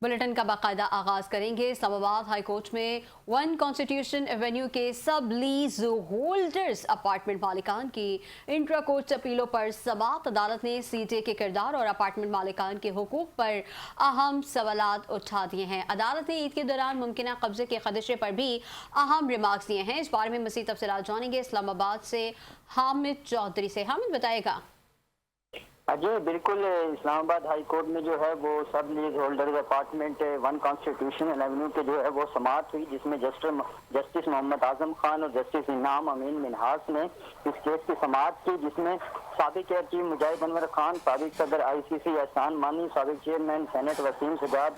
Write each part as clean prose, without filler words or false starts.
Bulletin का बाकायदा आगाज करेंगे। इस्लामाबाद हाई कोर्ट में वन कॉन्स्टिट्यूशन एवेन्यू के सब लीज होल्डर्स अपार्टमेंट मालिकान की इंट्रा कोर्ट अपीलों पर समाअत अदालत ने सीटे के किरदार और अपार्टमेंट मालिकान के हुकूक पर अहम सवालात उठा दिए हैं। अदालत ने ईद के दौरान मुमकिन कब्जे के खदशे पर भी अहम रिमार्क्स दिए हैं। इस बारे में मज़ीद तफसीलात जानेंगे इस्लामाबाद से हामिद चौधरी से। हामिद बताएगा। जी बिल्कुल, इस्लामाबाद हाई कोर्ट में जो है वो सब lease holders apartment one constitution Avenue के जो है वो समाअत हुई, जिसमें जस्टिस मोहम्मद आजम खान और जस्टिस इनाम अमीन मिनहास ने इस केस की समाअत की, जिसमें साबिक एयर चीफ मुजाहिद अनवर खान, साबिक सदर ICC एहसान मानी, साबिक चेयरमैन सेनेट वसीम सजाद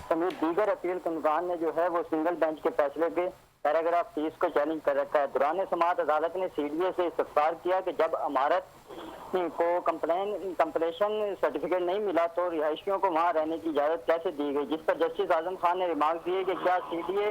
समेत दीगर अपील कंदगान ने जो है वो सिंगल बेंच के फैसले के पैराग्राफ 30 को चैलेंज कर रखा है। दौरान समाअत अदालत ने CDA से इस्तफसार किया कि जब इमारत को कंप्लेशन सर्टिफिकेट नहीं मिला तो रिहायशियों को वहां रहने की इजाजत कैसे दी गई, जिस पर जस्टिस आजम खान ने रिमार्क दिए कि क्या CDA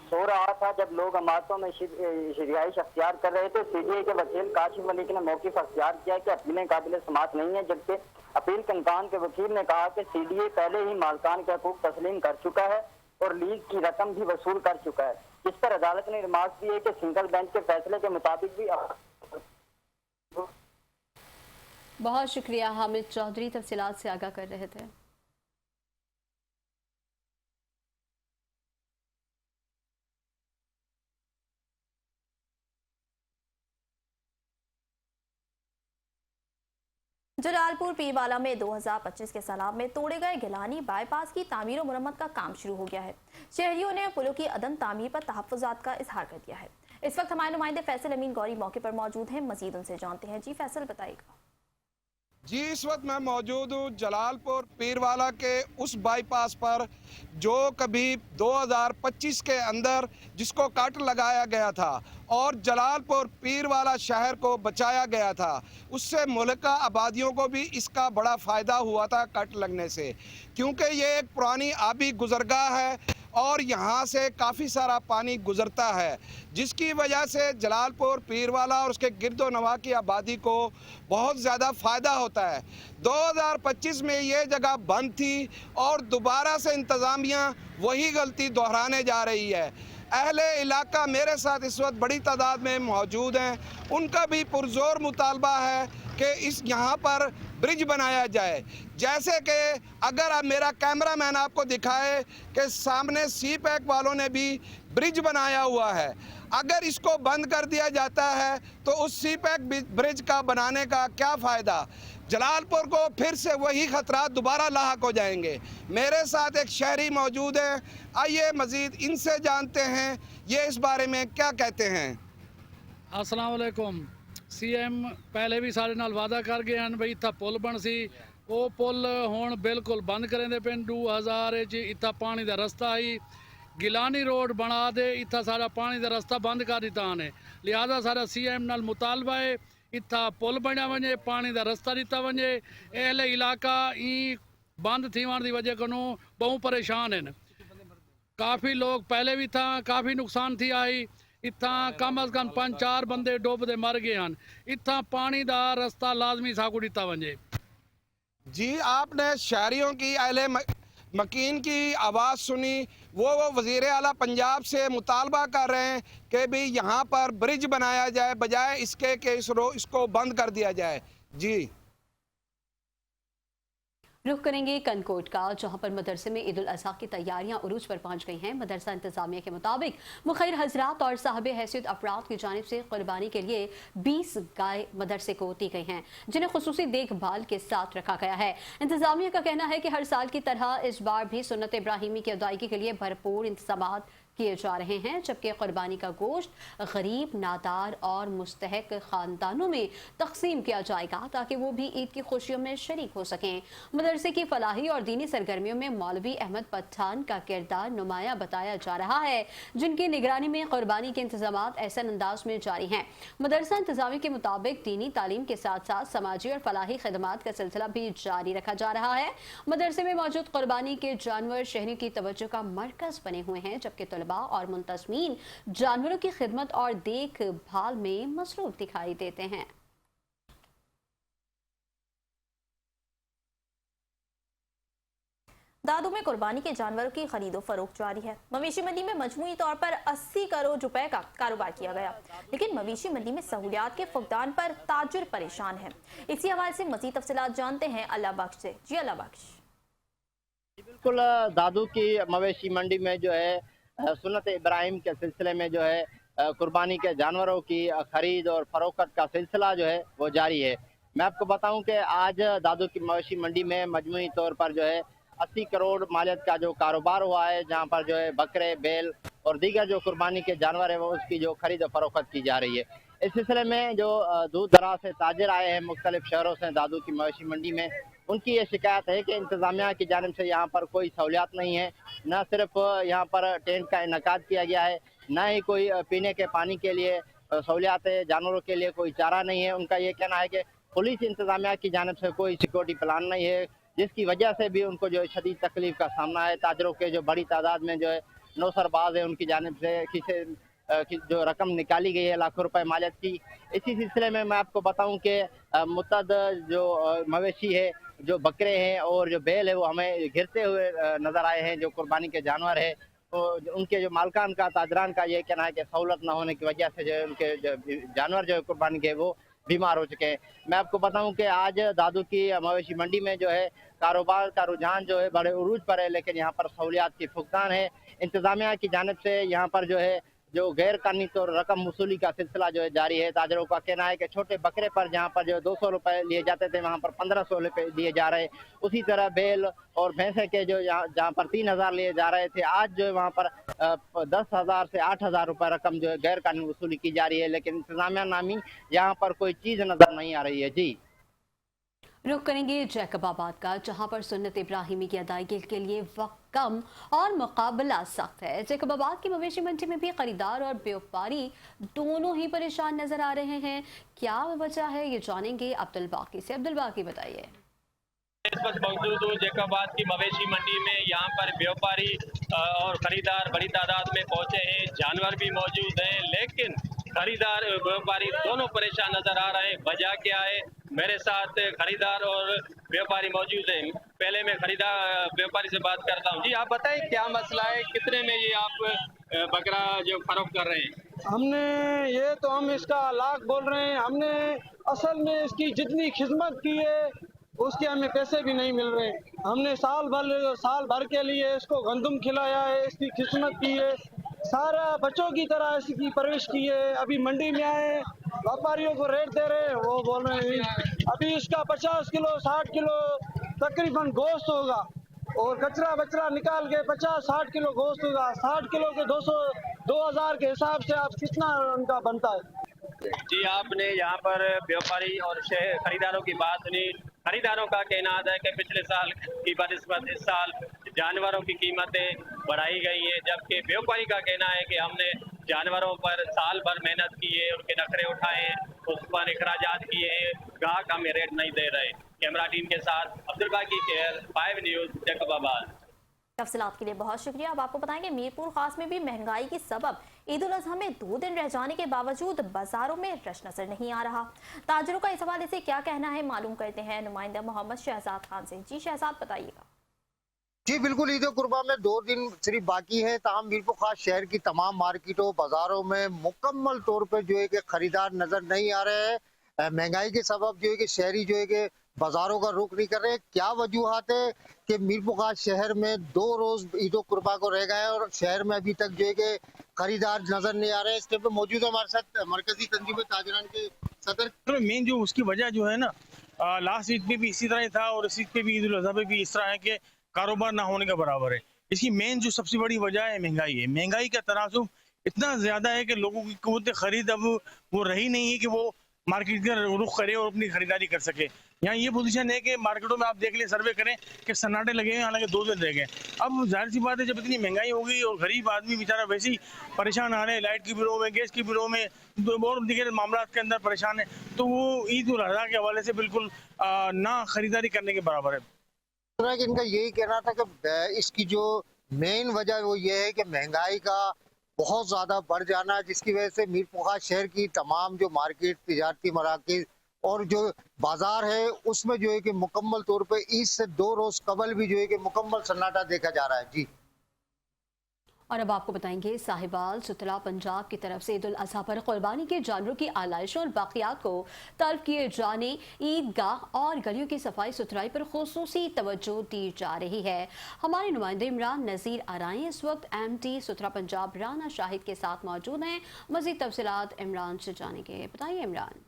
सो रहा था जब लोग इमारतों में रिहाइश अख्तियार कर रहे थे। CDA के वकील काशिफ मलिक ने मौक़िफ़ अख्तियार किया कि अपीलें काबिल समाअत नहीं है, जबकि अपील कंदगान के वकील ने कहा कि CDA पहले ही मालकान के हकूक तस्लीम कर चुका है और लीज की रकम भी वसूल कर चुका है। इस पर अदालत ने रिमार्क दिए कि सिंगल बेंच के फैसले के मुताबिक भी बहुत शुक्रिया हामिद चौधरी, तफसीलात से आगाह कर रहे थे। जलालपुर पीरवाला में 2025 के सैलाब में तोड़े गए गिलानी बाईपास की तामीर और मुरम्मत का काम शुरू हो गया है। शहरियों ने पुलों की अदम तामीर पर तहफ़्फ़ुज़ात का इजहार कर दिया है। इस वक्त हमारे नुमाइंदे फैसल अमीन गौरी मौके पर मौजूद हैं, मजीद उनसे जानते हैं। जी फैसल बताइएगा। जी इस वक्त मैं मौजूद हूँ जलालपुर पीरवाला के उस बाईपास पर जो कभी 2025 के अंदर जिसको कट लगाया गया था और जलालपुर पीरवाला शहर को बचाया गया था, उससे मुल्का आबादियों को भी इसका बड़ा फ़ायदा हुआ था कट लगने से, क्योंकि ये एक पुरानी आबी गुज़रगाह है और यहाँ से काफ़ी सारा पानी गुज़रता है, जिसकी वजह से जलालपुर पीरवाला और उसके गिरदो नवा की आबादी को बहुत ज़्यादा फ़ायदा होता है। 2025 में ये जगह बंद थी और दोबारा से इंतज़ामिया वही गलती दोहराने जा रही है। अहले इलाका मेरे साथ इस वक्त बड़ी तादाद में मौजूद हैं, उनका भी पुरज़ोर मुतालबा है कि इस यहाँ पर ब्रिज बनाया जाए। जैसे कि अगर अब मेरा कैमरामैन आपको दिखाए कि सामने CPEC वालों ने भी ब्रिज बनाया हुआ है, अगर इसको बंद कर दिया जाता है तो उस CPEC ब्रिज का बनाने का क्या फ़ायदा। जलालपुर को फिर से वही ख़तरात दोबारा लाहक हो जाएंगे। मेरे साथ एक शहरी मौजूद हैं, आइए मज़ीद इनसे जानते हैं ये इस बारे में क्या कहते हैं। अस्सलाम वालेकुम। CM पहले भी साढ़े नाल वादा कर गए हैं भाई इतना पुल बन सी, वो पुल हुण बिल्कुल बंद करेंदे पे। 2000 इतना पानी का रस्ता ही गिलानी रोड बना दे, इतना सारा पानी का रस्ता बंद कर दिता ने, लिहाजा सारा CM नाल मुतालबा है इतना पुल बनया वजे, पानी का रस्ता दिता वजे। अहले इलाका ई बंद थी वन की वजह को बहुत परेशान हैं। काफ़ी लोग पहले भी था, काफ़ी नुकसान थी आई, इतना कम अज कम 5-4 बंदे डुबदे मर गए हैं। इतना पानी का रस्ता लाजमी साकू दिता वजे। जी आपने शहरियों की अहले मकीन की आवाज़ सुनी, वो वज़ीर आला पंजाब से मुतालबा कर रहे हैं कि भी यहाँ पर ब्रिज बनाया जाए बजाय इसके कि इसको बंद कर दिया जाए। जी रुख करेंगे कनकोट का, जहां पर मदरसे में ईद उल अज़हा की तैयारियां उरूज पर पहुंच गई हैं। मदरसा इंतजामिया के मुताबिक मुखैर हजरात और साहब हैसियत अफराद की जानिब से कुर्बानी के लिए 20 गाय मदरसे को दी गई हैं, जिन्हें खुसूसी देखभाल के साथ रखा गया है। इंतजामिया का कहना है कि हर साल की तरह इस बार भी सुन्नत इब्राहिमी की अदायगी के लिए भरपूर इंतजाम किए जा रहे हैं, जबकि कुर्बानी का गोश्त गरीब, नादार और मुस्तहक ख़ानदानों में तकसीम किया जाएगा ताकि वो भी ईद की खुशियों में शरीक हो सकें। मदरसे की फलाही और दीनी सरगर्मियों में मौलवी अहमद पठान का किरदार नुमाया बताया जा रहा है, जिनकी निगरानी में कुर्बानी के इंतजामात ऐसन अंदाज में जारी हैं। मदरसा इंतजामी के मुताबिक दीनी तालीम के साथ साथ समाजी और फलाही खदमात का सिलसिला भी जारी रखा जा रहा है। मदरसे में मौजूद कुर्बानी के जानवर शहरी की तवज्जो का मरकज बने हुए हैं, जबकि और मुंतज़मीन जानवरों की खिदमत और देखभाल में मसरूफ दिखाई देते हैं। दादू में कुर्बानी के जानवरों की खरीदो फरोख्त जारी है। मवेशी मंडी में मजमूई तौर पर 80 करोड़ रुपए का कारोबार किया गया, लेकिन मवेशी मंडी में सहूलियात के फुकदान पर ताजिर परेशान है। इसी हवाले से मज़ीद तफसीलात जानते हैं अल्लाह बख्श से। जी अल्लाह बख्श। बिल्कुल, दादू की मवेशी मंडी में जो है सुन्नत इब्राहिम के सिलसिले में जो है कुर्बानी के जानवरों की खरीद और फरोख्त का सिलसिला जो है वो जारी है। मैं आपको बताऊं कि आज दादू की मवेशी मंडी में मजमूई तौर पर जो है 80 करोड़ मालियत का जो कारोबार हुआ है, जहां पर जो है बकरे, बैल और दीगर जो कुर्बानी के जानवर है वो उसकी जो खरीद और फरोख्त की जा रही है। इस सिलसिले में जो दूर दराज से ताजिर आए हैं मुख्तलिफ शहरों से दादू की मवेशी मंडी में, उनकी ये शिकायत है कि इंतज़ामिया की जानिब से यहाँ पर कोई सहूलियात नहीं है। न सिर्फ यहाँ पर टेंट का इनकाद किया गया है, न ही कोई पीने के पानी के लिए सहूलियात है, जानवरों के लिए कोई चारा नहीं है। उनका ये कहना है कि पुलिस इंतज़ामिया की जानिब से कोई सिक्योरिटी प्लान नहीं है, जिसकी वजह से भी उनको जो शदीद तकलीफ का सामना है। ताजरों के जो बड़ी तादाद में जो है नौसरबाज है, उनकी जानिब से जो रकम निकाली गई है लाखों रुपए मालियत की। इसी सिलसिले में मैं आपको बताऊं कि मुतद जो मवेशी है, जो बकरे हैं और जो बैल है वो हमें घिरते हुए नज़र आए हैं। जो कुर्बानी के जानवर है तो उनके जो मालकान का, ताजरान का ये कहना है कि सहूलत ना होने की वजह से जो है उनके जो जानवर जो है कुर्बानी के वो बीमार हो चुके हैं। मैं आपको बताऊं कि आज दादू की मवेशी मंडी में जो है कारोबार का रुझान जो है बड़े उरूज पर है, लेकिन यहाँ पर सहूलियात की फुकदान है। इंतज़ामिया की जानिब से यहाँ पर जो है जो गैर कानूनी तौर रकम वसूली का सिलसिला जो है जारी है। ताजरों का कहना है कि छोटे बकरे पर जहाँ पर जो 200 रुपए लिए जाते थे, वहाँ पर 1500 रुपए लिए जा रहे। उसी तरह बैल और भैंसे के जो जहाँ पर 3000 लिए जा रहे थे, आज जो है वहाँ पर 10,000 से 8,000 रुपए रकम जो है गैर कानूनी वसूली की जा रही है, लेकिन इंतजामिया नामी यहाँ पर कोई चीज़ नजर नहीं आ रही है। जी रुख करेंगे जैकबाबाद का, जहां पर सुन्नत इब्राहिमी की अदायगी के लिए वक्त कम और मुकाबला सख्त है। जैकबाबाद की मवेशी मंडी में भी खरीदार और व्यापारी दोनों ही परेशान नजर आ रहे हैं। क्या वजह है, ये जानेंगे अब्दुल बाकी से। अब्दुल बाकी बताइए। इस वक्त मौजूद हूँ जैकबाबाद की मवेशी मंडी में। यहाँ पर व्यापारी और खरीदार बड़ी तादाद में पहुँचे हैं, जानवर भी मौजूद हैं, लेकिन खरीदार व्यापारी दोनों परेशान नजर आ रहे हैं। वजह क्या है? मेरे साथ खरीदार और व्यापारी मौजूद हैं। पहले मैं खरीदार व्यापारी से बात करता हूँ। जी आप बताएं क्या मसला है, कितने में ये आप बकरा जो फरोख्त कर रहे हैं? हमने ये तो हम इसका लाख बोल रहे हैं। हमने असल में इसकी जितनी खिदमत की है उसके हमें पैसे भी नहीं मिल रहे। हमने साल भर के लिए इसको गंदम खिलाया है, इसकी खिदमत की है, सारा बच्चों की तरह इसकी परवरिश की है। अभी मंडी में आए, व्यापारियों को रेट दे रहे हैं, वो बोल रहे हैं अभी इसका 50 किलो 60 किलो तकरीबन गोश्त होगा, और कचरा बचरा निकाल के 50-60 किलो गोश्त होगा। 60 किलो के 200-2000 के हिसाब से आप कितना उनका बनता है? जी आपने यहाँ पर व्यापारी और खरीदारों की बात सुनी। खरीदारों का कहना है कि पिछले साल की बनिस्बत इस साल जानवरों की कीमतें बढ़ाई गई हैं, जबकि व्यापारी का कहना है कि हमने जानवरों पर साल भर मेहनत की है, उनके नखरे उठाए हैं, उस पर अखराजात किए हैं, ग्राहक हमें रेट नहीं दे रहे। कैमरा टीम के साथ अब्दुल बाकी केयर, 5 न्यूज़ जैकबाबाद। तफसीलात के लिए बहुत शुक्रिया। अब आपको बताएंगे मीरपुर खास में भी महंगाई की सबब ईद उल अजहा में 2 दिन रह जाने के बावजूद बाजारों में रश नजर नहीं आ रहा। ताजरों का इस हवाले से क्या कहना है, मालूम करते हैं नुमाइंदा मोहम्मद शहजाद खान से। जी शहजाद बताइएगा। जी बिल्कुल, ईद कुर्बा में 2 दिन सिर्फ बाकी है। ताहम मीरपुर खास शहर की तमाम मार्केटों बाजारों में मुकम्मल तौर पर जो है कि खरीदार नजर नहीं आ रहे हैं। महंगाई के सबब जो है कि शहरी जो है कि बाजारों का रुख नहीं कर रहे। क्या वजूहत है कि मीरपुर खास शहर में 2 रोज ईद कुर्बा को रह गए और शहर में अभी तक जो है कि खरीदार नजर नहीं आ रहे हैं? इस टाइम पे मौजूद है हमारे साथ मरकजी तंजीम ताजरान के सदर। मेन जो उसकी वजह जो है ना, लास्ट ईद पे भी इसी तरह ही था और इस ईद पे भी ईद उल अज़हा पे भी इस तरह है कि कारोबार ना होने का बराबर है। इसकी मेन जो सबसे बड़ी वजह है महंगाई है। महंगाई का तनासुब इतना ज्यादा है कि लोगों की क़ुव्वत खरीद अब वो रही नहीं है कि वो मार्केट का रुख करे और अपनी खरीदारी कर सके। यहाँ ये पोजीशन है कि मार्केटों में आप देख लें, सर्वे करें कि सन्नाटे लगे हैं, हालांकि 2 दिन रह गए। अब जाहिर सी बात है, जब इतनी महंगाई हो गई और गरीब आदमी बेचारा वैसे ही परेशान आ रहे हैं, लाइट की बिलों में, गैस की बिलों में और दीगर मामला के अंदर परेशान है, तो वो ईद उल अज़हा के हवाले से बिल्कुल ना खरीदारी करने के बराबर है। इनका यही कहना था कि इसकी जो मेन वजह वो ये है कि महंगाई का बहुत ज़्यादा बढ़ जाना, जिसकी वजह से मीरपुर खास शहर की तमाम जो मार्केट, तिजारती मराकज़ और जो बाजार है उसमें जो है कि मुकम्मल तौर पे ईद से 2 रोज कबल भी जो है कि मुकम्मल सन्नाटा देखा जा रहा है। जी और अब आपको बताएंगे साहिवाल सुतला पंजाब की तरफ से ईद उल अजहा पर कुर्बानी के जानवरों की आलाइशों और बाकियात को तलब किए जाने, ईदगाह और गलियों की सफाई सुथराई पर खुसूसी तवज्जो दी जा रही है। हमारे नुमाइंदे इमरान नज़ीर आराई इस वक्त MD सुतला पंजाब राना शाहिद के साथ मौजूद हैं। मज़ीद तफसीलात इमरान से जानेंगे। बताइए इमरान।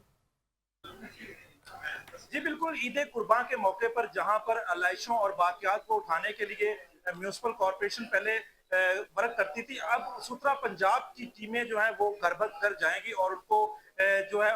जी बिल्कुल, ईद कुर्बान के मौके पर जहां पर आलाइशों और बाकियात को उठाने के लिए म्यूनिसिपल कॉर्पोरेशन पहले वर्क करती थी, अब सुतरा पंजाब की टीमें जो है वो घर बर घर जाएंगी और उनको जो है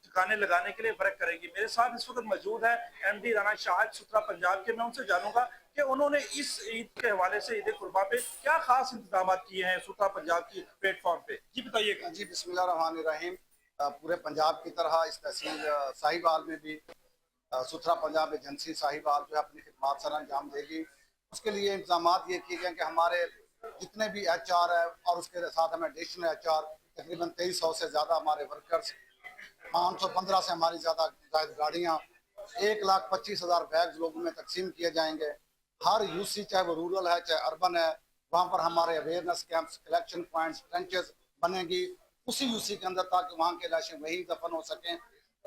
ठिकाने लगाने के लिए वर्क करेंगी। मेरे साथ इस वक्त मौजूद है MD राना शाहिद सुतरा पंजाब के। मैं उनसे जानूंगा कि उन्होंने इस ईद के हवाले से ईद कुर्बान पे क्या खास इंतजाम किए हैं सुतरा पंजाब की प्लेटफॉर्म पे। जी बताइएगा। जी बिस्मिल्लाहिर्रहमानिर्रहीम। पूरे पंजाब की तरह इस तहसील साहिवाल में भी सुथरा पंजाब एजेंसी साहिवाल जो है अपनी खिदमात सर अंजाम देगी। उसके लिए इंतजाम ये किए गए कि हमारे जितने भी HR है और उसके साथ हमें एडिशनल HR तकरीबन 2300 से ज़्यादा हमारे वर्कर्स, 515 से हमारी ज़्यादा गाड़ियाँ, 1,25,000 बैग्स लोगों में तकसीम किए जाएंगे। हर UC चाहे वो रूरल है चाहे अर्बन है, वहाँ पर हमारे awareness camps, collection points, trenches बनेंगी उसी UC के अंदर, ताकि वहाँ के लाशें वहीं दफन हो सकें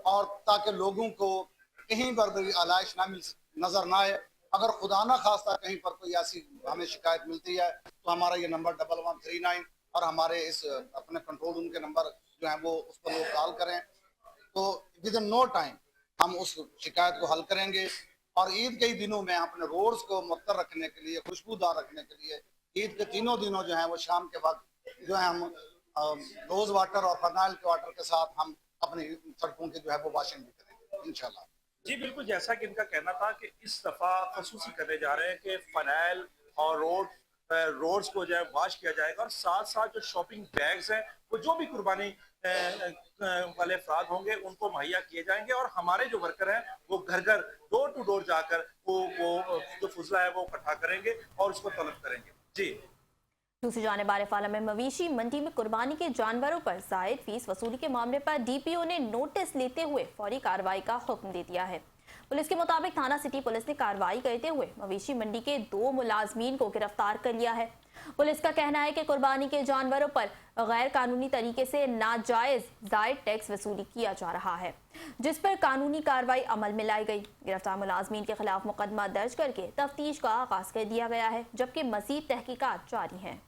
और ताकि लोगों को कहीं पर भी आलाइश ना नजर ना आए। अगर खुदा ना खास्ता कहीं पर कोई ऐसी हमें शिकायत मिलती है तो हमारा ये नंबर 1139 और हमारे इस अपने कंट्रोल रूम के नंबर जो है वो उस पर लोग कॉल करें तो विद इन नो टाइम हम उस शिकायत को हल करेंगे। और ईद के ही दिनों में अपने रोड्स को मुअत्तर रखने के लिए, खुशबूदार रखने के लिए ईद के तीनों दिनों जो है वो शाम के वक्त जो है हम रोज वाटर और फनाइल के वाटर के साथ हम अपनी सड़कों की जो है वो वाशिंग भी करेंगे इंशाल्लाह। जी बिल्कुल, जैसा कि इनका कहना था कि इस दफ़ा खसूसी करने जा रहे हैं कि फनाइल और रोड्स को जो है वाश किया जाएगा और साथ साथ जो शॉपिंग बैग्स हैं वो जो भी कुर्बानी वाले अफराद होंगे उनको मुहैया किए जाएंगे और हमारे जो वर्कर हैं वो घर घर डोर टू डोर जाकर वो जो फुजला है वो इकट्ठा करेंगे और उसको तलब करेंगे। जी दूसरी जानिब आरिफाला में मवेशी मंडी में कुर्बानी के जानवरों पर जायद फीस वसूली के मामले पर DPO ने नोटिस लेते हुए फौरी कार्रवाई का हुक्म दे दिया है। पुलिस के मुताबिक थाना सिटी पुलिस ने कार्रवाई करते हुए मवेशी मंडी के 2 मुलाजमीन को गिरफ्तार कर लिया है। पुलिस का कहना है कि कुर्बानी के जानवरों पर गैर कानूनी तरीके से नाजायज जायद टैक्स वसूली किया जा रहा है, जिस पर कानूनी कार्रवाई अमल में लाई गई। गिरफ्तार मुलाजमीन के खिलाफ मुकदमा दर्ज करके तफ्तीश का आगाज कर दिया गया है, जबकि मजीद तहकीकात जारी हैं।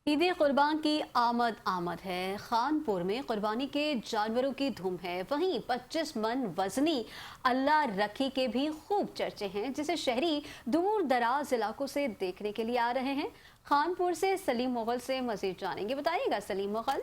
ईद कुर्बान की आमद है। खानपुर में कुर्बानी के जानवरों की धूम है। वहीं 25 मन वजनी अल्लाह रखी के भी खूब चर्चे हैं, जिसे शहरी दूर दराज इलाकों से देखने के लिए आ रहे हैं। खानपुर से सलीम मुगल से मजीद जानेंगे। बताइएगा सलीम मुगल।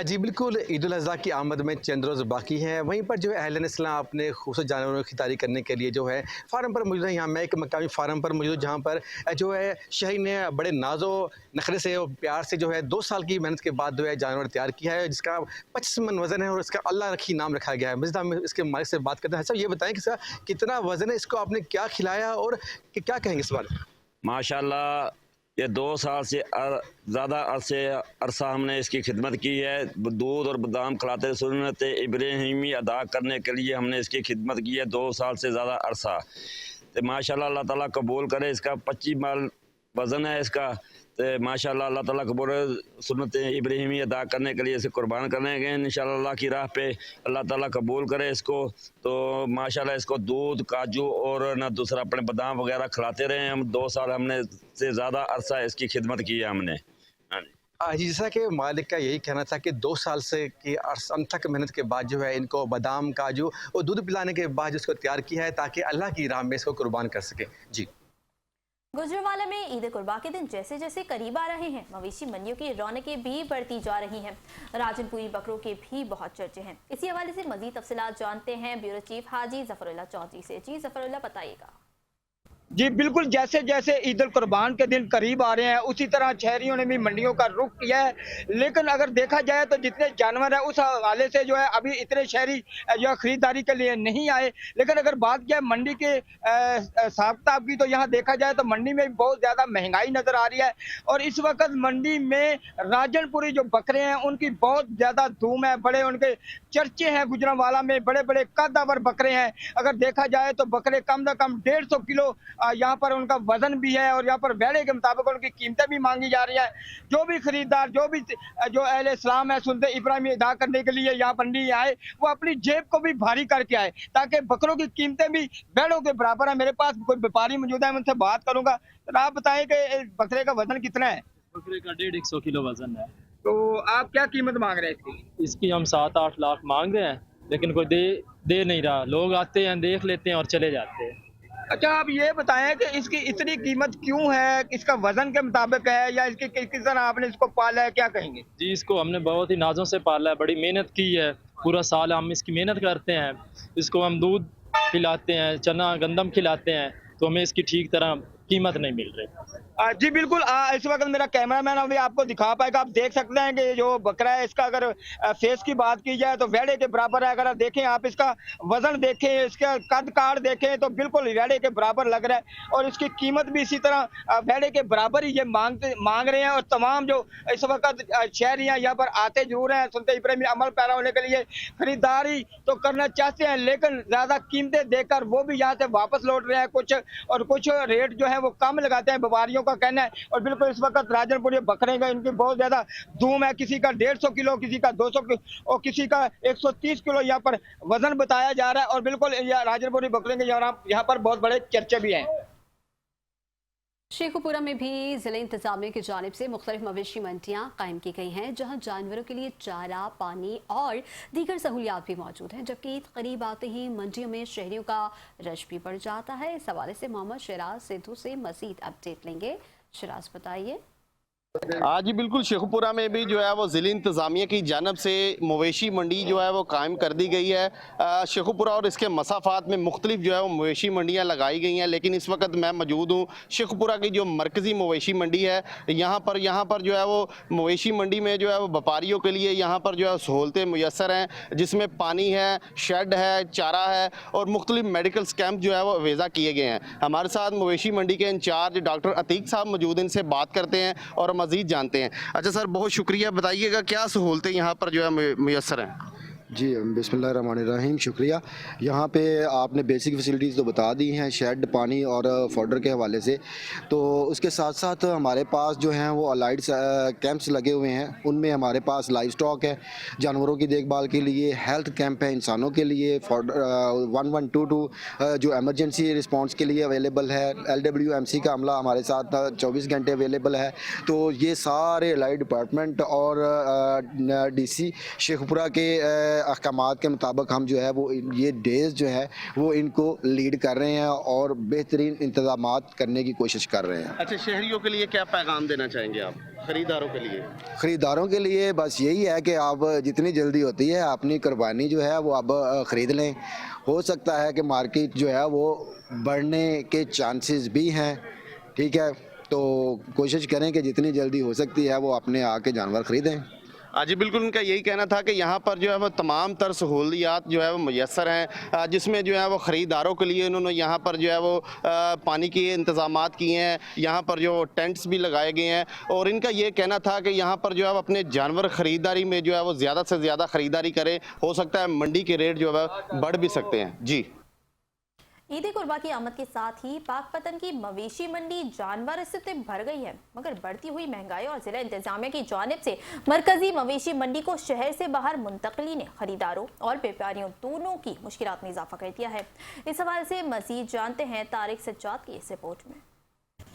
जी बिल्कुल, ईद उल अज़हा की आमद में चंद रोज़ बाकी हैं। वहीं पर जो है अहले इस्लाम अपने खूबसूरत जानवरों की खरीदारी करने के लिए जो है फार्म पर मौजूद है। यहाँ मैं एक मकामी फार्म पर मौजूद, जहाँ पर जो है शहरी ने बड़े नाजो नखरे से और प्यार से जो है 2 साल की मेहनत के बाद जो है जानवर तैयार किया है, जिसका 25 मन वज़न है और इसका अल्लाह रखी नाम रखा गया है। मज़ीद हम इसके मालिक से बात करते हैं। सब ये बताएं कि सर कितना वज़न है, इसको आपने क्या खिलाया और क्या कहेंगे इस बारे में? माशाल्लाह ये 2 साल से ज़्यादा अरसा हमने इसकी खिदमत की है। दूध और बादाम खिलाते सुन्नत इब्राहिमी अदा करने के लिए हमने इसकी खिदमत की है 2 साल से ज़्यादा अरसा। तो माशाल्लाह अल्लाह ताला कबूल करे। इसका 25 मन वज़न है इसका। तो माशाल्लाह अल्लाह ताला कबूल सुन्नत इब्राहिमी अदा करने के लिए इसे कुर्बान करने गए इंशाल्लाह अल्लाह की राह पे। अल्लाह ताला कबूल करे इसको। तो माशाल्लाह इसको दूध, काजू और ना दूसरा अपने बादाम वगैरह खिलाते रहे हम। 2 साल हमने से ज़्यादा अरसा इसकी खिदमत की है हमने। जी, जैसा कि मालिक का यही कहना था कि 2 साल से की अनथक मेहनत के बाद जो है इनको बादाम, काजू और दूध पिलाने के बाद इसको तैयार किया है ताकि अल्लाह की राह में इसको कुर्बान कर सके। जी, गुजरांवाला में ईद कुर्बान के दिन जैसे जैसे करीब आ रहे हैं, मवेशी मंडियों की रौनकें भी बढ़ती जा रही हैं। राजनपुरी बकरों के भी बहुत चर्चे हैं। इसी हवाले से मजीद तफसीलात जानते हैं ब्यूरो चीफ हाजी जफरुल्लाह चौधरी से। जी जफरुल्लाह, बताइएगा। जी बिल्कुल, जैसे जैसे ईद उल कुर्बान के दिन करीब आ रहे हैं उसी तरह शहरियों ने भी मंडियों का रुख किया है। लेकिन अगर देखा जाए तो जितने जानवर हैं उस हवाले से जो है अभी इतने शहरी जो है खरीदारी के लिए नहीं आए। लेकिन अगर बात किया मंडी के हिसाब किताब की, तो यहाँ देखा जाए तो मंडी में बहुत ज़्यादा महंगाई नज़र आ रही है। और इस वक्त मंडी में राजनपुरी जो बकरे हैं उनकी बहुत ज़्यादा धूम है, बड़े उनके चर्चे हैं। गुजरांवाला में बड़े बड़े कद्दावर बकरे हैं। अगर देखा जाए तो बकरे कम से कम 150 किलो यहाँ पर उनका वजन भी है और यहाँ पर बेड़े के मुताबिक उनकी कीमतें भी मांगी जा रही है। जो भी खरीदार जो अहले इस्लाम है सुन्नत इब्राहिमी अदा करने के लिए यहाँ मंडी आए, वो अपनी जेब को भी भारी करके आए ताकि बकरों की कीमतें भी बेड़ों के बराबर है। मेरे पास कोई व्यापारी मौजूद है, मैं उनसे बात करूंगा। तो आप बताएं कि बकरे का वजन कितना है? बकरे का 150 किलो वजन है। तो आप क्या कीमत मांग रहे हैं इसकी? हम 7-8 लाख मांग रहे हैं, लेकिन कोई दे नहीं रहा। लोग आते हैं, देख लेते हैं और चले जाते हैं। अच्छा, आप ये बताएं कि इसकी इतनी कीमत क्यों है? इसका वजन के मुताबिक है या इसकी किस तरह आपने इसको पाला है, क्या कहेंगे? जी, इसको हमने बहुत ही नाजों से पाला है, बड़ी मेहनत की है। पूरा साल हम इसकी मेहनत करते हैं। इसको हम दूध खिलाते हैं, चना गंदम खिलाते हैं, तो हमें इसकी ठीक तरह कीमत नहीं मिल रही। जी बिल्कुल, इस वक्त मेरा कैमरामैन अभी आपको दिखा पाएगा। आप देख सकते हैं कि जो बकरा है इसका अगर फेस की बात की जाए तो वेड़े के बराबर है। अगर देखें आप इसका वजन देखें, इसका कद काट देखें तो बिल्कुल वेड़े के बराबर लग रहा है। और इसकी कीमत भी इसी तरह वेड़े के बराबर ही ये मांग रहे हैं। और तमाम जो इस वक्त शहरियाँ यहाँ पर आते जरूर हैं सुन्नत इब्राहिमी अमल पैरा होने के लिए, खरीदारी तो करना चाहते हैं, लेकिन ज़्यादा कीमतें देकर वो भी यहाँ से वापस लौट रहे हैं। कुछ रेट जो है वो कम लगाते हैं, व्यापारियों का कहना है। और बिल्कुल इस वक्त राजनपुरी बकरे का इनकी बहुत ज्यादा धूम है। किसी का 150 किलो, किसी का 200 किलो और किसी का 130 किलो यहाँ पर वजन बताया जा रहा है। और बिल्कुल राजनपुरी बकरे के यहाँ पर बहुत बड़े चर्चे भी हैं। शेखुपुरा में भी जिले इंतजामिया की जानिब से मुख्तलिफ मवेशी मंडियाँ कायम की गई हैं, जहाँ जानवरों के लिए चारा, पानी और दीगर सहूलियात भी मौजूद हैं। जबकि ईद करीब आते ही मंडियों में शहरियों का रश भी बढ़ जाता है। इस हवाले से मोहम्मद शिराज सिद्धू से मज़ीद अपडेट लेंगे। शिराज बताइए। जी बिल्कुल, शेखुपुरा में भी जो है वो ज़िले इंतज़ामिया की जानब से मवेशी मंडी जो है वो कायम कर दी गई है। शेखुपुरा और इसके मसाफात में मुख्तलिफ जो है वो मवेशी मंडियाँ लगाई गई हैं। लेकिन इस वक्त मैं मौजूद हूँ शेखुपुरा की जो मरकज़ी मवेशी मंडी है। यहाँ पर जो है वो मवेशी मंडी में जो है वो व्यापारियों के लिए यहाँ पर जो है सहूलतें मुयसर हैं, जिसमें पानी है, शेड है, चारा है और मुख्तलिफ मेडिकल कैंप जो है वो वेज़ा किए गए हैं। हमारे साथ मवेशी मंडी के इंचार्ज डॉक्टर अतीक साहब मौजूद हैं, इनसे बात करते हैं और मज़ीद जानते हैं। अच्छा सर, बहुत शुक्रिया, बताइएगा क्या सहूलतें यहाँ पर जो है मुयस्सर हैं? जी बिस्मिल्लाहिर्रहमानिर्रहीम, शुक्रिया। यहाँ पे आपने बेसिक फैसिलिटीज़ तो बता दी हैं, शेड, पानी और फॉडर के हवाले से। तो उसके साथ साथ हमारे पास जो हैं वो अलाइड कैंप्स लगे हुए हैं। उनमें हमारे पास लाइव स्टॉक है, जानवरों की देखभाल के लिए हेल्थ कैंप है, इंसानों के लिए 1122 जो एमरजेंसी रिस्पांस के लिए अवेलेबल है। LWMC का अमला हमारे साथ 24 घंटे अवेलेबल है। तो ये सारे अलाइड डिपार्टमेंट और DC शेखुपुरा के अहकामात के मुताबिक हम जो है वो ये डेज जो है वो इनको लीड कर रहे हैं और बेहतरीन इंतजामात करने की कोशिश कर रहे हैं। अच्छा, शहरियों के लिए क्या पैगाम देना चाहेंगे आप खरीदारों के लिए? खरीदारों के लिए बस यही है कि आप जितनी जल्दी होती है अपनी कुर्बानी जो है वो अब ख़रीद लें। हो सकता है कि मार्केट जो है वो बढ़ने के चांसेस भी हैं, ठीक है, तो कोशिश करें कि जितनी जल्दी हो सकती है वो अपने आके जानवर ख़रीदें। जी बिल्कुल, उनका यही कहना था कि यहाँ पर जो है वो तमाम तर सहूलियात जो है वो मुयस्सर हैं, जिसमें जो है वो ख़रीदारों के लिए उन्होंने यहाँ पर जो है वो पानी के इंतज़ामात किए हैं, यहाँ पर जो टेंट्स भी लगाए गए हैं। और इनका ये कहना था कि यहाँ पर जो है वो अपने जानवर ख़रीदारी में जो है वो ज़्यादा से ज़्यादा ख़रीदारी करें। हो सकता है मंडी के रेट जो है बढ़ भी सकते हैं। जी, ईद कुर्बा की आमद के साथ ही पाकपतन की मवेशी मंडी जानवर से भर गई है, मगर बढ़ती हुई महंगाई और जिला इंतजामिया की जानिब से मरकजी मवेशी मंडी को शहर से बाहर मुंतकली ने खरीदारों और व्यापारियों दोनों की मुश्किलात में इजाफा कर दिया है। इस हवाले से मजीद जानते हैं तारिक सज्जाद की इस रिपोर्ट में।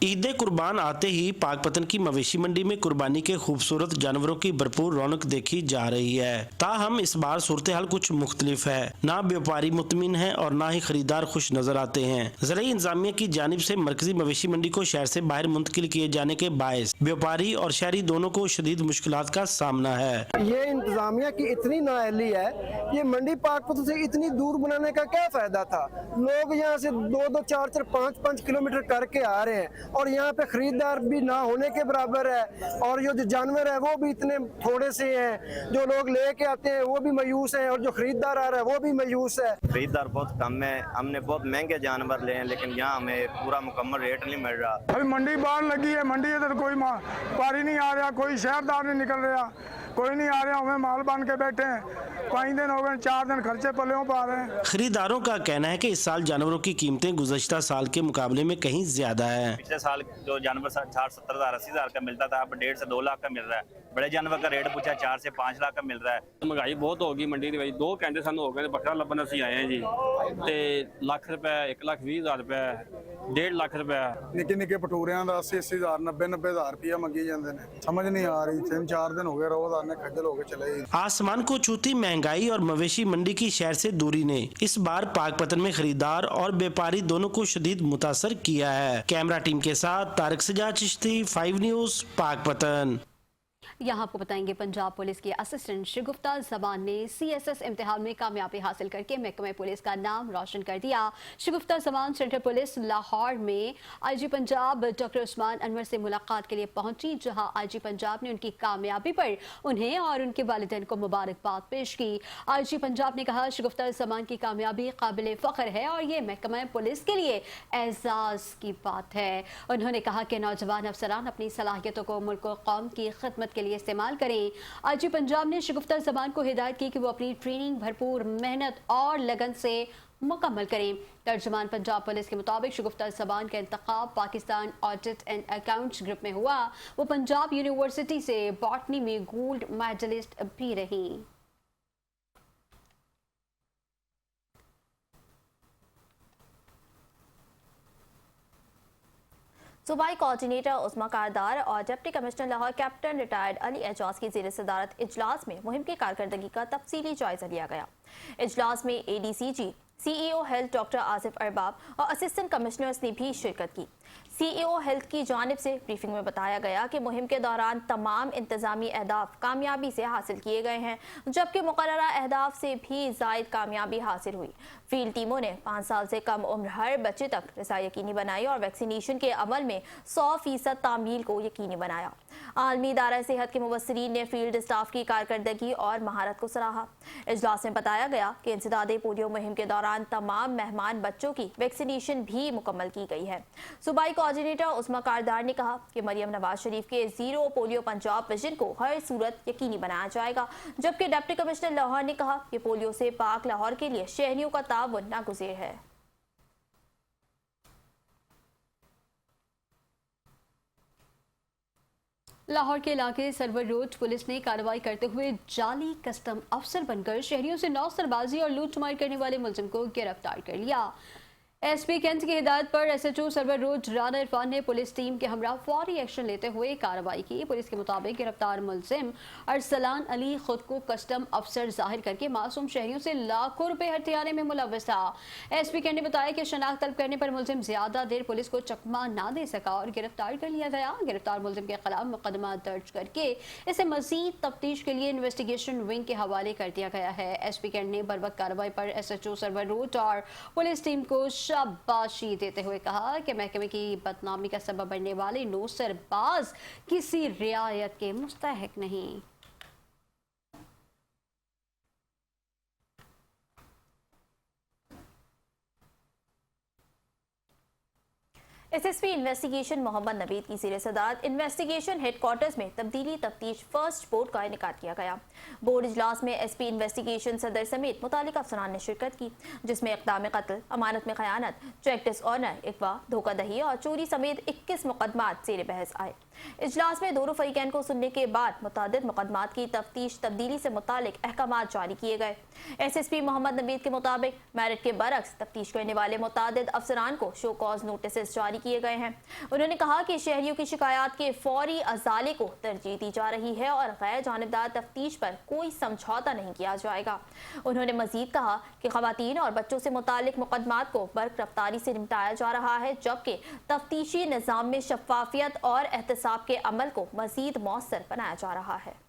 عید قربان آتے ही पाकपतन की मवेशी मंडी में कुर्बानी के खूबसूरत जानवरों की भरपूर रौनक देखी जा रही है। ताहम इस बार सूरत हाल कुछ मुख्तलिफ है। ना व्यापारी मुतमिन है और ना ही खरीदार खुश नजर आते हैं। ज़राई इंतजामिया की जानिब से मरकजी मवेशी मंडी को शहर से बाहर मुंतकिल किए जाने के बायस व्यापारी और शहरी दोनों को शदीद मुश्किलात का सामना है। ये इंतजामिया की इतनी नाअहली है, ये मंडी पाकपतन से इतनी दूर बनाने का क्या फायदा था। लोग यहाँ से 2-2, 4-4, 5-5 किलोमीटर करके आ रहे हैं और यहाँ पे खरीदार भी ना होने के बराबर है और जो जानवर है वो भी इतने थोड़े से हैं। जो लोग लेके आते हैं वो भी मायूस हैं और जो खरीदार आ रहा है वो भी मायूस है। खरीदार बहुत कम है, हमने बहुत महंगे जानवर लिए हैं लेकिन यहाँ हमें पूरा मुकम्मल रेट नहीं मिल रहा। अभी मंडी बाहर लगी है, मंडी इधर कोई व्यापारी नहीं आ रहा, कोई शहरदार नहीं निकल रहा, कोई नहीं आ रहा। हमें माल बांध के बैठे हैं, 5 दिन हो गए, 4 दिन खर्चे पल्ले पा रहे हैं। खरीदारों का कहना है कि इस साल जानवरों की कीमतें गुज़श्ता साल के मुकाबले में कहीं ज्यादा है। पिछले साल जो जानवर 60-70 हज़ार 80 हज़ार का मिलता था, अब 1.5 से 2 लाख का मिल रहा है। बड़े जानवर का रेट पूछा 4 से 5 लाख का मिल रहा है। महंगाई बहुत होगी मंडी ਦੇ ਵਿੱਚ 2 ਘੰਟੇ ਸਾਨੂੰ ਹੋ ਗਏ ਬੱਕਰਾ ਲੱਭਣ ਅਸੀਂ ਆਏ ਹਾਂ ਜੀ ਤੇ ਲੱਖ ਰੁਪਏ 1,20,000 ਰੁਪਏ 1.5 ਲੱਖ ਰੁਪਏ ਨਿੱਕੇ ਨਿੱਕੇ ਪਟੂਰਿਆਂ ਦਾ 80 ਹਜ਼ਾਰ 90 ਹਜ਼ਾਰ ਰੁਪਇਆ ਮੰਗੀ ਜਾਂਦੇ ਨੇ। ਸਮਝ ਨਹੀਂ ਆ ਰਹੀ। 3-4 दिन हो गए रोज आने खज्जल हो के चले। आसमान को छूती महंगाई और मवेशी मंडी की शहर से दूरी ने इस बार पाकपतन में खरीदार और व्यापारी दोनों को शदीद मुतासर किया है। कैमरा टीम के साथ तारिक सजाद चिश्ती, 5 न्यूज़, पाकपतन। यहाँ आपको बताएंगे पंजाब पुलिस के असिस्टेंट शगुफ्ता जमान ने CSS इम्तिहान में कामयाबी हासिल करके महकमे पुलिस का नाम रोशन कर दिया। शगुफ्ता जमान सेंट्रल पुलिस लाहौर में IG पंजाब डॉक्टर उस्मान अनवर से मुलाकात के लिए पहुंची, जहां IG पंजाब ने उनकी कामयाबी पर उन्हें और उनके वालिदैन को मुबारकबाद पेश की। IG पंजाब ने कहा शगुफ्ता जमान की कामयाबी काबिल फ़ख्र है और ये महकमे पुलिस के लिए एजाज़ की बात है। उन्होंने कहा कि नौजवान अफसरान अपनी सलाहियतों को मुल्क और कौम की खिदमत के लिए इस्तेमाल करें। IG पंजाब ने शगुफ्ता जमान को हिदायत की कि वो अपनी ट्रेनिंग भरपूर मेहनत और लगन से मुकम्मल करें। तर्जुमान पंजाब पुलिस के मुताबिक शगुफ्ता जमान का इंतखाब Pakistan audit and accounts group में हुआ। वो पंजाब यूनिवर्सिटी से बॉटनी में गोल्ड मेडलिस्ट भी रहीं। सूबाई कोऑर्डिनेटर उस्मा कारदार और deputy commissioner Lahore captain retired Ali Ejaz की ज़ेर सदारत इजलास में मुहिम की कारकर्दगी का तफसीली जायजा लिया गया। इजलास में ADCG, CEO health doctor Asif Arbab और असिस्टेंट कमिश्नर्स ने भी शिरकत की। CEO हेल्थ की जानिब से ब्रीफिंग में बताया गया कि मुहिम के दौरान तमाम इंतजामी अहदाफ कामयाबी से हासिल किए गए हैं, जबकि मुकर्ररा अहदाफ से भी ज़ायद कामयाबी हासिल हुई। फील्ड टीमों ने 5 साल से कम उम्र हर बच्चे तक रसाई यकीनी बनाई और वैक्सीनेशन के अमल में 100% तामील को यकीनी बनाया। आलमी इदारा सेहत के मुबस्सिरीन ने फील्ड स्टाफ की कारकर्दगी और महारत को सराहा। इजलास में बताया गया कि इंसदादे पोलियो मुहिम के दौरान तमाम मेहमान बच्चों की वैक्सीनेशन भी मुकम्मल की गई है। सूबाई कोऑर्डिनेटर उस्मा कारदार ने कहा कि मरियम नवाज शरीफ के 0 पोलियो पंजाब विजन को हर सूरत यकीनी बनाया जाएगा, जबकि डिप्टी कमिश्नर लाहौर ने कहा कि पोलियो से पाक लाहौर के लिए शहरियों का ताउन नागुज़ीर है। लाहौर के इलाके सरवर रोड पुलिस ने कार्रवाई करते हुए जाली कस्टम अफसर बनकर शहरियों से नौसरबाजी और लूटमार करने वाले मुलजिम को गिरफ्तार कर लिया। SP कैंट की हिदायत पर SHO सरवर रोड राना इरफान ने पुलिस टीम के हमरा फौरी एक्शन लेते हुए कार्रवाई की। पुलिस के मुताबिक गिरफ्तार मुलजिम अरसलान अली खुद को कस्टम अफसर जाहिर करके मासूम शहरियों से लाखों रुपए हथियाने में मुलव्वस था। SP कैंट ने बताया कि शनाख्त तलब करने पर मुलजिम ज्यादा देर पुलिस को चकमा ना दे सका और गिरफ्तार कर लिया गया। गिरफ्तार मुलजिम के खिलाफ मुकदमा दर्ज करके इसे मजीद तफ्तीश के लिए इन्वेस्टिगेशन विंग के हवाले कर दिया गया है। SP कैंट ने बर्वक्त कार्रवाई पर SHO सरवर रोड और पुलिस टीम को शाबाशी देते हुए कहा कि महकमे की बदनामी का सबब बनने वाले नौसरबाज किसी रियायत के मुस्तहिक नहीं। SSP इन्वेस्टिगेशन मोहम्मद नवीद की ज़ेर सदारत इन्वेस्टिगेशन हेडक्वार्टर्स में तब्दीली तफ्तीश फर्स्ट बोर्ड का इनेकाद किया गया। बोर्ड इजलास में SP इन्वेस्टिगेशन सदर समेत मुतालिका अफसरान ने शिरकत की, जिसमें इक़दाम कत्ल, अमानत में खयानत, चेक डिसऑनर, अगवा, धोखाधही और चोरी समेत 21 मुकदमात ज़ेर बहस आए। इजलास में दोनों फरीकैन को सुनने के बाद मुतादिद मुकदमात की तफ्तीश तब्दीली से मुतालिक अहकामात जारी किए गए। SSP मोहम्मद नवीद के मुताबिक मेरिट के बरक्स तफ्तीश करने वाले मुतादिद अफसरान को शो कॉज नोटिस जारी किए गए हैं। उन्होंने कहा कि शहरियों की शिकायत के फौरी अजाले को तरजीह दी जा रही है और गैर जानिबदार तफ्तीश पर कोई समझौता नहीं किया जाएगा। उन्होंने मजीद कहा कि खवातीन और बच्चों से मुतालिक मुकदमात को बर्क रफ्तारी से निपटाया जा रहा है, जबकि तफ्तीशी निज़ाम में शफाफियत और एहतसाब के अमल को मजीद मौसर बनाया जा रहा है।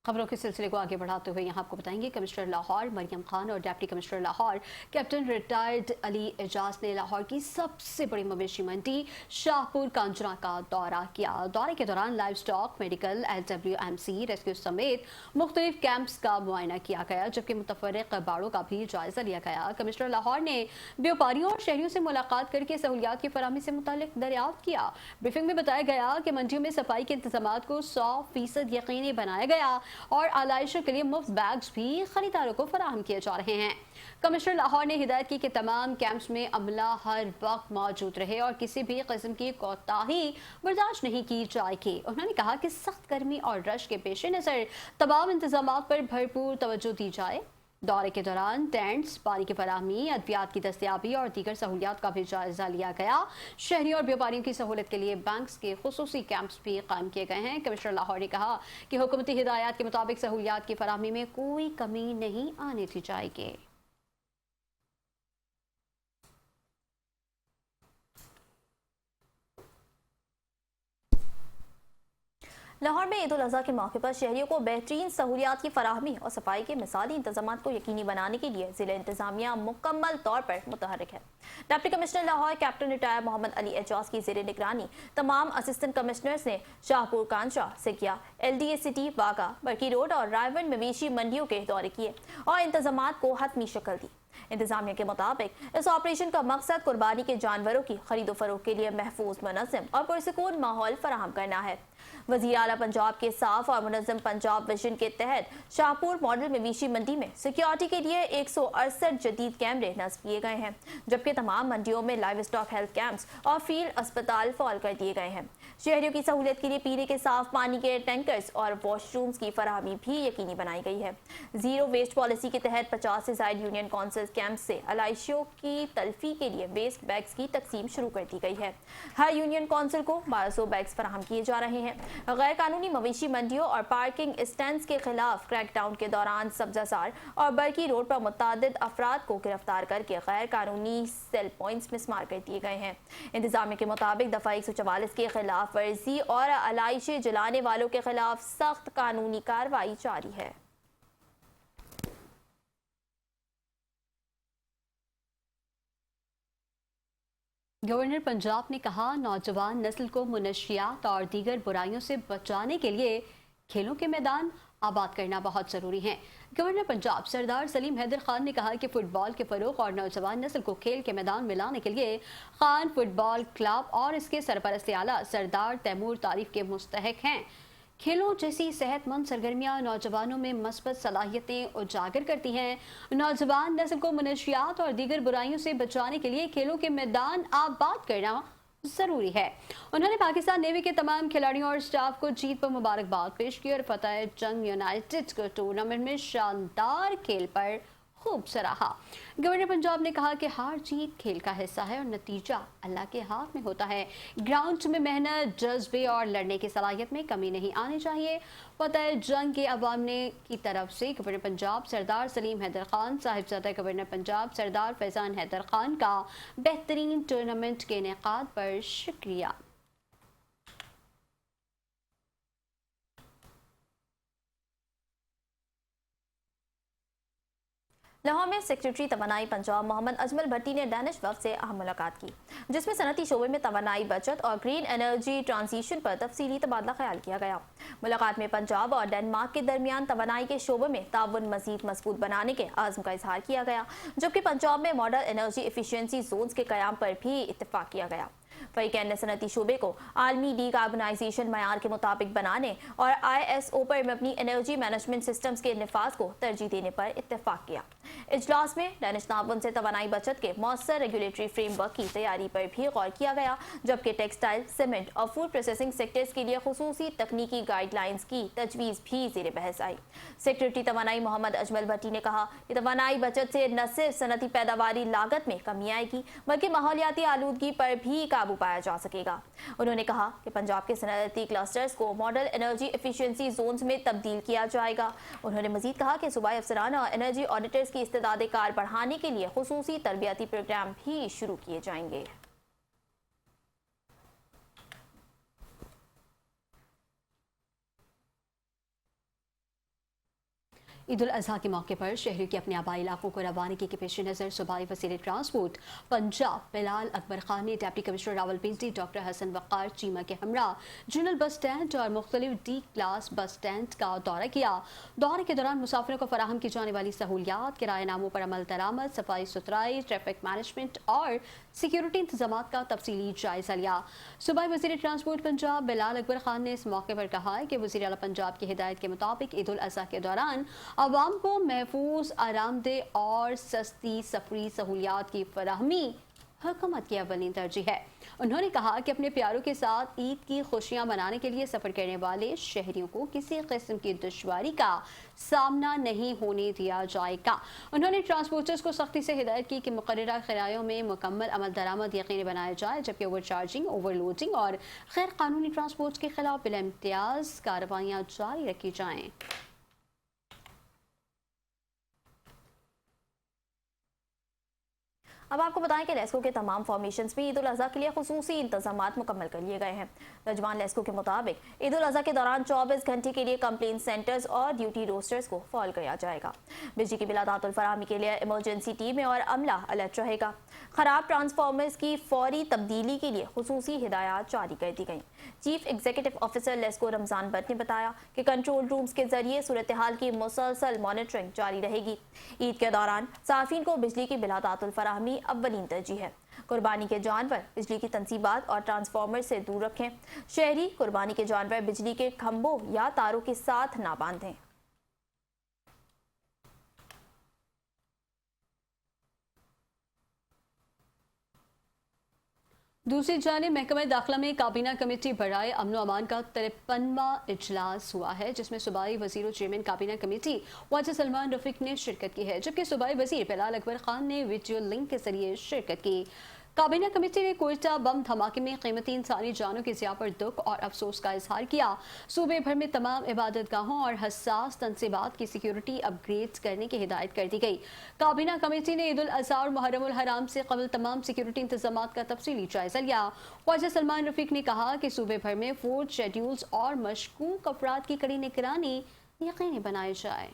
खबरों के सिलसिले को आगे बढ़ाते हुए यहाँ आपको बताएंगे कमिश्नर लाहौर मरियम खान और deputy commissioner Lahore captain retired Ali Ejaz ने लाहौर की सबसे बड़ी मवेशी मंडी शाहपुर कांजरा का दौरा किया। दौरे के दौरान live stock, medical, LWMC, rescue समेत मुख्तलिफ कैंप्स का मुआयना किया गया, जबकि मुतफर्रिक बाड़ों का भी जायजा लिया गया। कमिश्नर लाहौर ने व्यापारियों और शहरियों से मुलाकात करके सहूलियात की फराहमी से मुतालिक दरियाफ्त किया। ब्रीफिंग में बताया गया कि मंडियों में सफाई के इंतजाम को 100% यकीनी बनाया गया और आलाइशों के लिए मुफ्त बैग्स भी खरीदारों को फराहम किए जा रहे हैं। कमिश्नर लाहौर ने हिदायत की कि तमाम कैंप्स में अमला हर वक्त मौजूद रहे और किसी भी किस्म की कोताही बर्दाश्त नहीं की जाएगी। उन्होंने कहा कि सख्त गर्मी और रश के पेश नज़र तमाम इंतजामात पर भरपूर तवज्जो दी जाए। दौरे के दौरान टेंट्स, पानी की फराहमी, अद्वियात की दस्तियाबी और दीगर सहूलियात का भी जायजा लिया गया। शहरी और व्यापारियों की सहूलत के लिए बैंक्स के खुसूसी कैंप्स भी कायम किए गए हैं। कमिश्नर लाहौर ने कहा कि हुकूमती हिदायत के मुताबिक सहूलियात की फराहमी में कोई कमी नहीं आने दी जाएगी। लाहौर में ईद उल अज़हा के मौके पर शहरियों को बेहतरीन सहूलियात की फराहमी और सफाई के मिसाली इंतजाम को यकीनी बनाने के लिए ज़िला इंतजामिया मुकम्मल तौर पर मुतहरिक है। Deputy commissioner Lahore captain retire Mohammad Ali Ejaz की ज़ेरे निगरानी तमाम असिस्टेंट कमिश्नर्स ने Shahpur Kanjra, Sikiya, LDA city, Baga, Barki road और रायवन मवेशी मंडियों के दौरे किए और इंतजामात को हतमी शक्ल दी। इंतजामिया के मुताबिक इस ऑपरेशन का मकसद कुर्बानी के जानवरों की खरीदो फरोख्त के लिए महफूज, मुनज़्ज़म और पुरसुकून माहौल फराहम करना है। वज़ीर आला पंजाब के साफ और मुनज़्ज़म पंजाब विजन के तहत शाहपुर मॉडल मवेशी मंडी में सिक्योरिटी के लिए 168 जदीद कैमरे नस्ब किए गए हैं, जबकि तमाम मंडियों में लाइव स्टॉक हेल्थ कैंप्स और फील्ड अस्पताल फॉल कर दिए गए हैं। शहरियों की सहूलियत के लिए पीने के साफ पानी के टैंकर्स और वॉशरूम्स की फराहमी भी यकीनी बनाई गई है। जीरो वेस्ट पॉलिसी के तहत 50 से ज़ायद यूनियन काउंसिल कैंप से अलाइशियों की तलफी के लिए वेस्ट बैग्स की तकसीम शुरू कर दी गई है। हर यूनियन काउंसिल को 1200 बैग्स फराहम किए जा रहे हैं। गैर कानूनी मवेशी मंडियों और पार्किंग स्टैंड्स के खिलाफ क्रैकडाउन के दौरान सब्जाजार और बरकी रोड पर मुतअद्दिद अफराद को गिरफ्तार करके गैर कानूनी सेल पॉइंट्स मिस्मार कर दिए गए हैं। इंतजामिया के मुताबिक दफा 144 के खिलाफ वर्जी और अलाइशे जलाने वालों के खिलाफ सख्त कानूनी कार्रवाई जारी है। गवर्नर पंजाब ने कहा, नौजवान नस्ल को मुनशियात और दीगर बुराइयों से बचाने के लिए खेलों के मैदान आबाद करना बहुत ज़रूरी है। गवर्नर पंजाब सरदार सलीम हैदर खान ने कहा कि फुटबॉल के फ़रोग़ और नौजवान नस्ल को खेल के मैदान में लाने के लिए खान फुटबॉल क्लब और इसके सरपरस्त आला सरदार तैमूर तारीफ के मुस्तहक हैं। खेलों जैसी सेहतमंद सरगर्मियां नौजवानों में मस्बत सलाहियतें उजागर करती हैं। नौजवान नस्ल को मुनशियात और दीगर बुराइयों से बचाने के लिए खेलों के मैदान आबाद करना ज़रूरी है। उन्होंने पाकिस्तान नेवी के तमाम खिलाड़ियों और स्टाफ को जीत पर मुबारकबाद पेश की और फतेह जंग यूनाइटेड को टूर्नामेंट में शानदार खेल पर खूब सराहा। गवर्नर पंजाब ने कहा कि हार जीत खेल का हिस्सा है और नतीजा अल्लाह के हाथ में होता है। ग्राउंड में मेहनत, जज्बे और लड़ने की सलाहियत में कमी नहीं आनी चाहिए। फतेह जंग के अवाम ने की तरफ से गवर्नर पंजाब सरदार सलीम हैदर खान, साहिबजादा गवर्नर पंजाब सरदार फैजान हैदर खान का बेहतरीन टूर्नामेंट के इनेकाद पर शुक्रिया। लाहौर में सेक्रेटरी तवानाई पंजाब मोहम्मद अजमल भट्टी ने डैनिश वफ़द से अहम मुलाकात की, जिसमें सनती शोबे में तवानाई बचत और ग्रीन एनर्जी ट्रांजिशन पर तफसीली तबादला ख्याल किया गया। मुलाकात में पंजाब और डेनमार्क के दरमियान तवानाई के शोबे में ताउन मजीद मजबूत बनाने के आज़म का इजहार किया गया, जबकि पंजाब में मॉडल एनर्जी एफिशिएंसी जोन्स के क़याम पर भी इत्तेफाक किया गया। फ़रीक़ैन ने सनती शोबे को आलमी डीकार्बनाइजेशन मयार के मुताबिक बनाने और ISO पर मबनी एनर्जी मैनेजमेंट सिस्टम्स के निफाज को तरजीह देने पर इत्तेफाक किया। इजलास में डैनिश ताउन से तवानाई बचत के मौसर रेगुलेटरी फ्रेमवर्क की तैयारी पर भी गौर किया गया, जबकि टेक्सटाइल, सीमेंट और फूड प्रोसेसिंग सेक्टर्स के लिए खुसूसी तकनीकी गाइडलाइंस की तजवीज़ भी ज़ेर बहस आई। सेक्रेटरी तवानाई मोहम्मद अजमल भट्टी ने कहा कि तवानाई बचत से न सिर्फ सनती पैदावारी लागत में कमी आएगी बल्कि माहौलियाती आलूदगी पर भी काबू पाया जा सकेगा। उन्होंने कहा कि पंजाब के सनती क्लस्टर्स को मॉडल एनर्जी एफिशिएंसी जोन्स में तब्दील किया जाएगा। उन्होंने मजीद कहा कि सूबाई अफसरान और एनर्जी ऑडिटर्स की इस्तेदाद कार बढ़ाने के लिए खुसूसी तरबियती प्रोग्राम भी शुरू किए जाएंगे। ईद उल अजहा के मौके पर शहरियों के अपने आबाई इलाकों को रवानगी के पेश नज़र सूबाई वज़ीर ट्रांसपोर्ट पंजाब बिलाल अकबर खान ने deputy commissioner Rawalpindi doctor Hasan Waqar Cheema के हमरा जनरल बस स्टैंड और मुख्तलिफ डी क्लास बस स्टैंड का दौरा किया। दौरे के दौरान मुसाफिरों को फराहम की जाने वाली सहूलियात, किराएनामों पर अमल दरामद, सफाई सुथराई, ट्रैफिक मैनेजमेंट और सिक्योरिटी इंतजाम का तफसीली जायजा लिया। सूबाई वज़ीर ट्रांसपोर्ट पंजाब बिलाल अकबर खान ने इस मौके पर कहा है कि वज़ीर आला पंजाब की हिदायत के मुताबिक ईद उल अजहा के दौरान आवाम को महफूज, आरामदेह और सस्ती सफरी सहूलियात की फराहमी हुकूमत की अव्वलीन तरजीह है। उन्होंने कहा कि अपने प्यारों के साथ ईद की खुशियां मनाने के लिए सफ़र करने वाले शहरियों को किसी किस्म की दुश्वारी का सामना नहीं होने दिया जाएगा। उन्होंने ट्रांसपोर्टर्स को सख्ती से हिदायत की कि मुकर्ररा किरायों में मुकम्मल अमल दरामद यकीनी बनाया जाए, जबकि ओवर चार्जिंग, ओवरलोडिंग और गैर कानूनी ट्रांसपोर्ट के खिलाफ बिला इम्तियाज कार्रवाइयाँ जारी रखी जाएँ। अब आपको बताएं कि लेस्को के तमाम फॉर्मेशंस में ईद उल अजहा के लिए खुसूसी इंतजामात मुकम्मल कर लिए गए हैं। तर्जुमान लेस्को के मुताबिक ईद उल अजहा के दौरान 24 घंटे के लिए कंप्लेंट सेंटर्स और ड्यूटी रोस्टर्स को फॉल किया जाएगा। बिजली की बिलादातुल फराहमी के लिए इमरजेंसी टीमें और अमला अलर्ट रहेगा। खराब ट्रांसफार्मर्स की फौरी तब्दीली के लिए खुसूसी हिदायत जारी कर दी गई। Chief executive officer LESCO Ramzan Bhatt ने बताया कि कंट्रोल रूम्स के जरिए सूरत हाल की मुसलसल मॉनिटरिंग जारी रहेगी। ईद के दौरान साफिन को बिजली की बिलादातुल फराहमी अव्वलीन तरजीह है। कुर्बानी के जानवर बिजली की तंसीबात और ट्रांसफार्मर से दूर रखें। शहरी कुर्बानी के जानवर बिजली के खंभों या तारों के साथ ना बांधें। दूसरी जानिब महकमा दाखिला में काबीना कमेटी बराए अमन व अमान का 53वां इजलास हुआ है, जिसमें सूबाई वजीर और चेयरमैन काबीना कमेटी ख्वाजा सलमान रफीक ने शिरकत की है, जबकि सूबाई वजीर बिलाल अकबर खान ने वीडियो लिंक के जरिए शिरकत की। काबीना कमेटी ने कोयटा बम धमाके में कीमती इंसानी जानों की ज़िया पर दुख और अफसोस का इजहार किया। सूबे भर में तमाम इबादतगाहों और हसास तनसीबात की सिक्योरिटी अपग्रेड करने की हिदायत कर दी गई। काबीना कमेटी ने ईद उल अज़हा और मुहर्रम उल हराम से कबल तमाम सिक्योरिटी इंतजाम का तफसीली जायजा लिया। ख्वाजा सलमान रफीक ने कहा कि सूबे भर में फूड शेड्यूल्स और मशकूक अफराद की कड़ी निगरानी यकीनी बनाई जाए।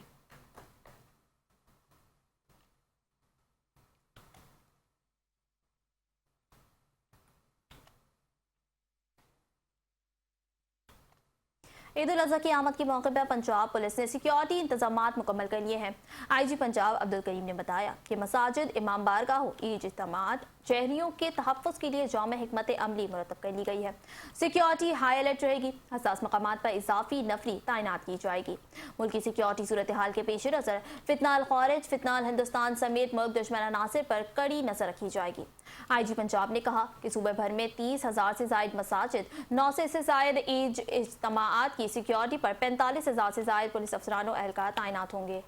ईद उल अज़हा की आमद के मौके पर पंजाब पुलिस ने सिक्योरिटी इंतजामात मुकम्मल कर लिए हैं। IG पंजाब अब्दुल करीम ने बताया कि मसाजिद, इमाम बारगाहों, ईद इज्तिमात शहरियों के तहफ़्फ़ुज़ के लिए जाम हिकमत अमली मुरतब कर ली गई है। सिक्योरिटी हाई अलर्ट रहेगी। हसास मकामात पर इजाफी नफरी तैनात की जाएगी। मुल्क की सिक्योरिटी सूरत हाल के पेश नज़र फितनाल खारिज, फितनाल हिंदुस्तान समेत मुल्क दुश्मन अनासिर पर कड़ी नजर रखी जाएगी। IG पंजाब ने कहा कि सूबे भर में 30,000 से जायद मसाजिद, 900 से जायद ईद इज्तिमात की सिक्योरिटी पर 45,000 से जायद पुलिस अफसरान और एहलकार तैनात होंगे।